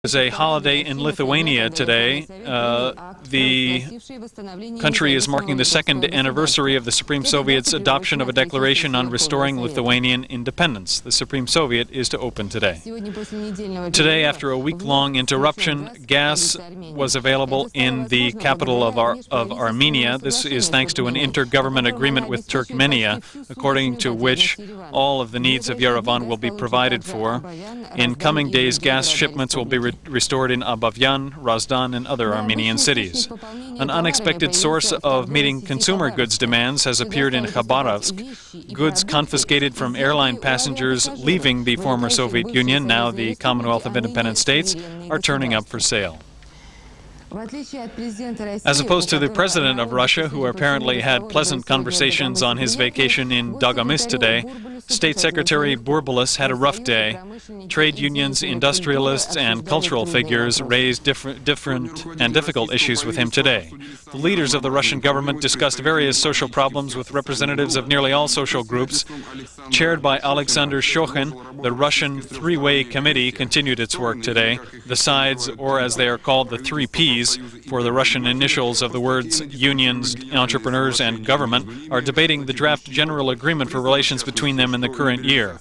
It's a holiday in Lithuania today. The country is marking the second anniversary of the Supreme Soviet's adoption of a declaration on restoring Lithuanian independence. The Supreme Soviet is to open today. Today, after a week-long interruption, gas was available in the capital of Armenia. This is thanks to an intergovernment agreement with Turkmenia, according to which all of the needs of Yerevan will be provided for. In coming days, gas shipments will be restored in Abavyan, Razdan, and other Armenian cities. An unexpected source of meeting consumer goods demands has appeared in Khabarovsk. Goods confiscated from airline passengers leaving the former Soviet Union, now the Commonwealth of Independent States, are turning up for sale. As opposed to the President of Russia, who apparently had pleasant conversations on his vacation in Daugavpils today, State Secretary Burbulis had a rough day. Trade unions, industrialists, and cultural figures raised different and difficult issues with him today. The leaders of the Russian government discussed various social problems with representatives of nearly all social groups. Chaired by Alexander Shokhin, the Russian Three-Way Committee continued its work today. The sides, or as they are called, the three Ps, for the Russian initials of the words unions, entrepreneurs, and government, are debating the draft general agreement for relations between them in the current year.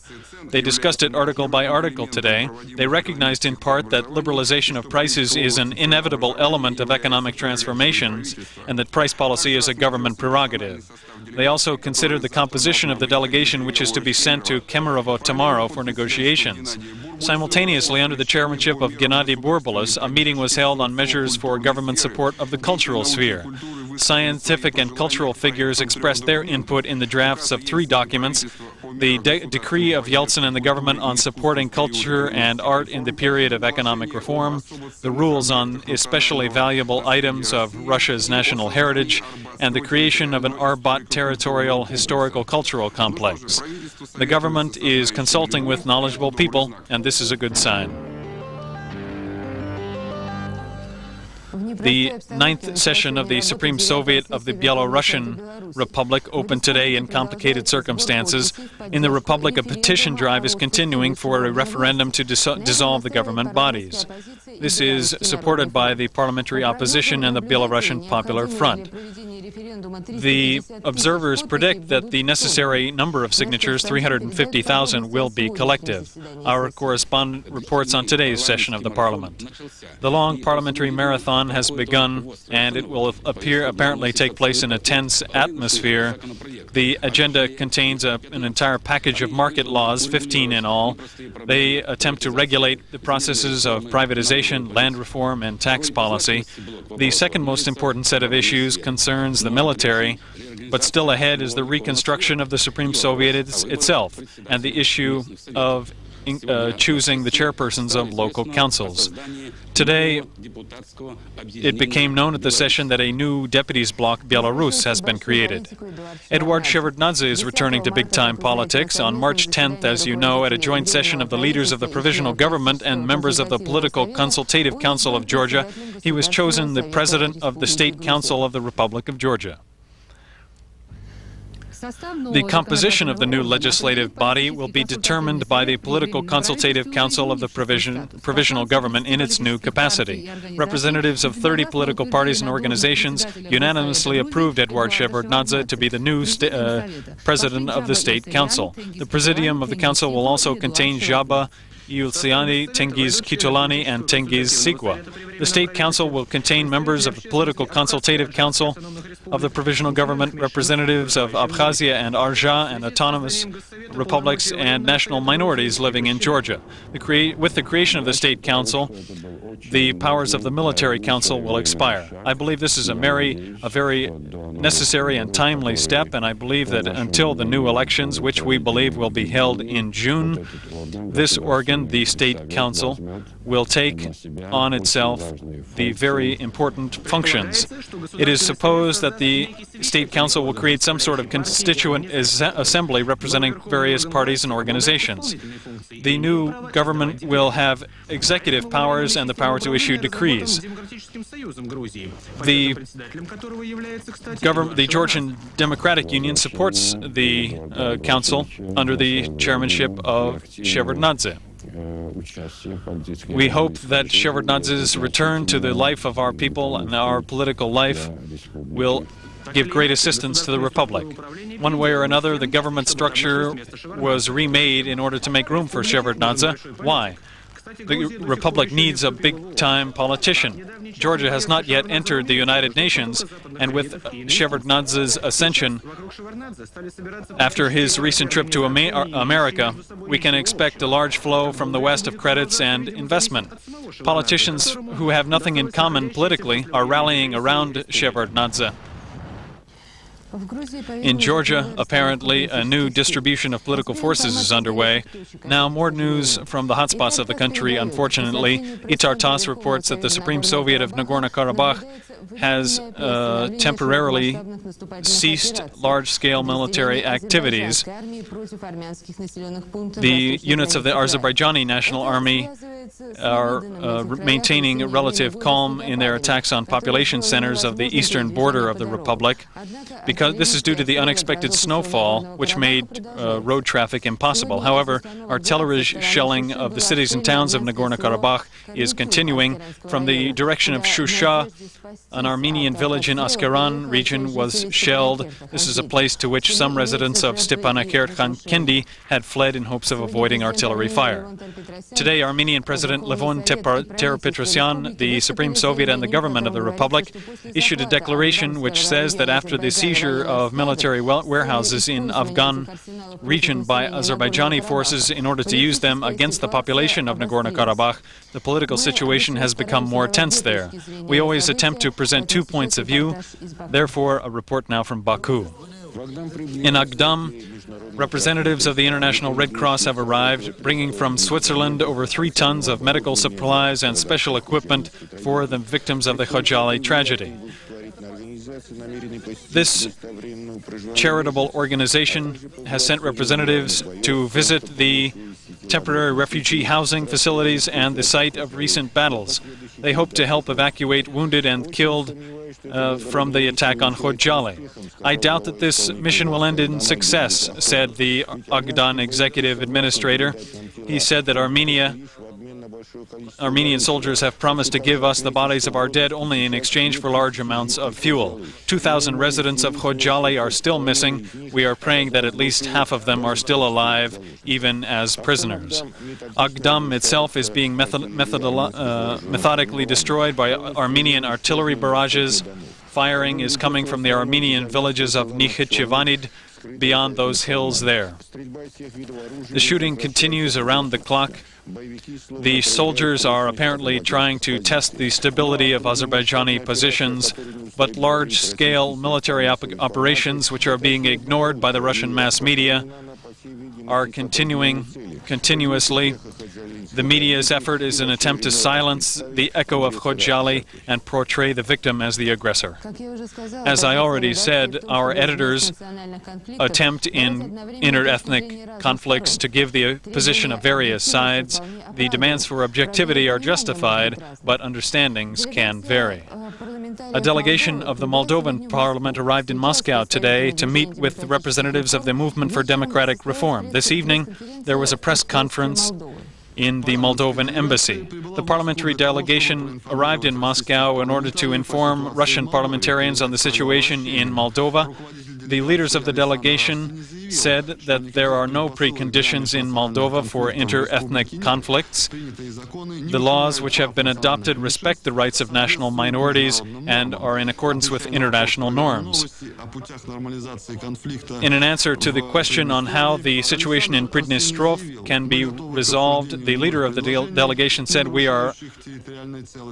They discussed it article by article today. They recognized in part that liberalization of prices is an inevitable element of economic transformations and that price policy is a government prerogative. They also considered the composition of the delegation which is to be sent to Kemerovo tomorrow for negotiations. Simultaneously, under the chairmanship of Gennady Burbulis, a meeting was held on measures for government support of the cultural sphere. Scientific and cultural figures expressed their input in the drafts of three documents: the decree of Yeltsin and the government on supporting culture and art in the period of economic reform, the rules on especially valuable items of Russia's national heritage, and the creation of an Arbat territorial historical cultural complex. The government is consulting with knowledgeable people, and this is a good sign. The 9th session of the Supreme Soviet of the Belarusian Republic opened today in complicated circumstances. In the Republic, a petition drive is continuing for a referendum to dissolve the government bodies. This is supported by the parliamentary opposition and the Belarusian Popular Front. The observers predict that the necessary number of signatures, 350,000, will be collective. Our correspondent reports on today's session of the Parliament. The long parliamentary marathon has begun, and it will apparently take place in a tense atmosphere. The agenda contains an entire package of market laws, 15 in all. They attempt to regulate the processes of privatization, land reform, and tax policy. The second most important set of issues concerns the military, but still ahead is the reconstruction of the Supreme Soviet itself and the issue of choosing the chairpersons of local councils. Today, it became known at the session that a new deputies bloc, Belarus, has been created. Eduard Shevardnadze is returning to big-time politics. On March 10th, as you know, at a joint session of the leaders of the Provisional Government and members of the Political Consultative Council of Georgia, he was chosen the President of the State Council of the Republic of Georgia. The composition of the new legislative body will be determined by the Political Consultative Council of the Provisional Government in its new capacity. Representatives of 30 political parties and organizations unanimously approved Eduard Shevardnadze to be the new President of the State Council. The Presidium of the Council will also contain Zhaba Iulciani, Tengiz Kitolani, and Tengiz Sigwa. The State Council will contain members of the Political Consultative Council of the Provisional Government, representatives of Abkhazia and Artsakh and autonomous republics and national minorities living in Georgia. With the creation of the State Council, the powers of the Military Council will expire. I believe this is a very necessary and timely step, and I believe that until the new elections, which we believe will be held in June, this organ, the State Council, will take on itself the very important functions. It is supposed that the State Council will create some sort of constituent assembly representing various parties and organizations. The new government will have executive powers and the power to issue decrees. The Georgian Democratic Union supports the council under the chairmanship of Shevardnadze. We hope that Shevardnadze's return to the life of our people and our political life will give great assistance to the Republic. One way or another, the government structure was remade in order to make room for Shevardnadze. Why? The Republic needs a big-time politician. Georgia has not yet entered the United Nations, and with Shevardnadze's ascension, after his recent trip to America, we can expect a large flow from the West of credits and investment. Politicians who have nothing in common politically are rallying around Shevardnadze. In Georgia, apparently, a new distribution of political forces is underway. Now, more news from the hotspots of the country, unfortunately. Itar Tass reports that the Supreme Soviet of Nagorno-Karabakh has temporarily ceased large-scale military activities. The units of the Azerbaijani National Army are maintaining a relative calm in their attacks on population centers of the eastern border of the Republic, because this is due to the unexpected snowfall, which made road traffic impossible. However, artillery shelling of the cities and towns of Nagorno-Karabakh is continuing. From the direction of Shusha, an Armenian village in Askeran region was shelled. This is a place to which some residents of Stepanakert-Khankendi had fled in hopes of avoiding artillery fire. Today, Armenian President Levon Ter-Petrosyan, the Supreme Soviet and the government of the Republic issued a declaration which says that after the seizure of military warehouses in Afghan region by Azerbaijani forces in order to use them against the population of Nagorno-Karabakh, the political situation has become more tense there. We always attempt to present two points of view, therefore a report now from Baku. In Agdam, representatives of the International Red Cross have arrived, bringing from Switzerland over 3 tons of medical supplies and special equipment for the victims of the Khojaly tragedy. This charitable organization has sent representatives to visit the temporary refugee housing facilities and the site of recent battles. They hope to help evacuate wounded and killed from the attack on Khojaly. I doubt that this mission will end in success, said the Agdan executive administrator. He said that Armenian soldiers have promised to give us the bodies of our dead only in exchange for large amounts of fuel. 2,000 residents of Khojaly are still missing. We are praying that at least half of them are still alive, even as prisoners. Agdam itself is being methodically destroyed by Armenian artillery barrages. Firing is coming from the Armenian villages of Nikhichivanid beyond those hills there. The shooting continues around the clock. The soldiers are apparently trying to test the stability of Azerbaijani positions, but large-scale military operations, which are being ignored by the Russian mass media, are continuing continuously. The media's effort is an attempt to silence the echo of Khojaly and portray the victim as the aggressor. As I already said, our editors attempt in inter-ethnic conflicts to give the position of various sides. The demands for objectivity are justified, but understandings can vary. A delegation of the Moldovan parliament arrived in Moscow today to meet with the representatives of the Movement for Democratic Reform. This evening, there was a press conference in the Moldovan embassy. The parliamentary delegation arrived in Moscow in order to inform Russian parliamentarians on the situation in Moldova. The leaders of the delegation said that there are no preconditions in Moldova for inter-ethnic conflicts. The laws which have been adopted respect the rights of national minorities and are in accordance with international norms. In an answer to the question on how the situation in Pridnestrov can be resolved, the leader of the delegation said, "We are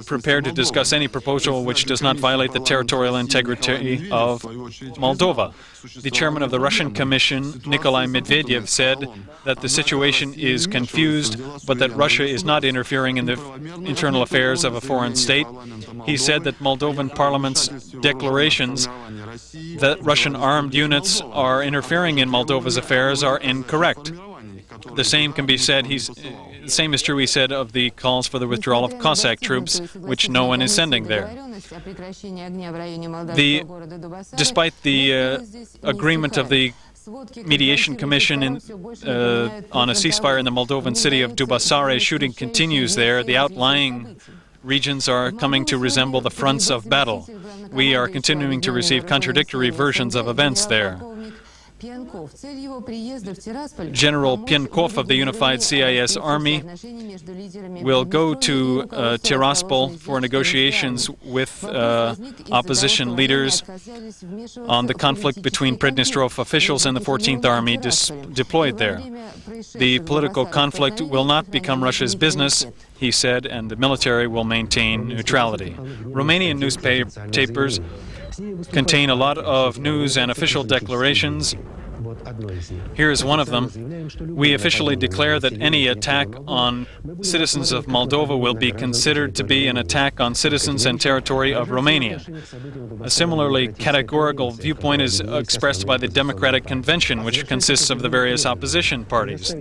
prepared to discuss any proposal which does not violate the territorial integrity of Moldova." The chairman of the Russian Commission, Nikolai Medvedev, said that the situation is confused, but that Russia is not interfering in the internal affairs of a foreign state. He said that Moldovan parliament's declarations that Russian armed units are interfering in Moldova's affairs are incorrect. The same can be said, the same is true, he said, of the calls for the withdrawal of Cossack troops, which no one is sending there. Despite the agreement of the mediation commission on a ceasefire in the Moldovan city of Dubasare. Shooting continues there. The outlying regions are coming to resemble the fronts of battle. We are continuing to receive contradictory versions of events there. General Pienkov of the Unified CIS Army will go to Tiraspol for negotiations with opposition leaders on the conflict between Pridnestrov officials and the 14th Army deployed there. The political conflict will not become Russia's business, he said, and the military will maintain neutrality. Romanian newspapers contain a lot of news and official declarations. Here is one of them. We officially declare that any attack on citizens of Moldova will be considered to be an attack on citizens and territory of Romania. A similarly categorical viewpoint is expressed by the Democratic Convention, which consists of the various opposition parties.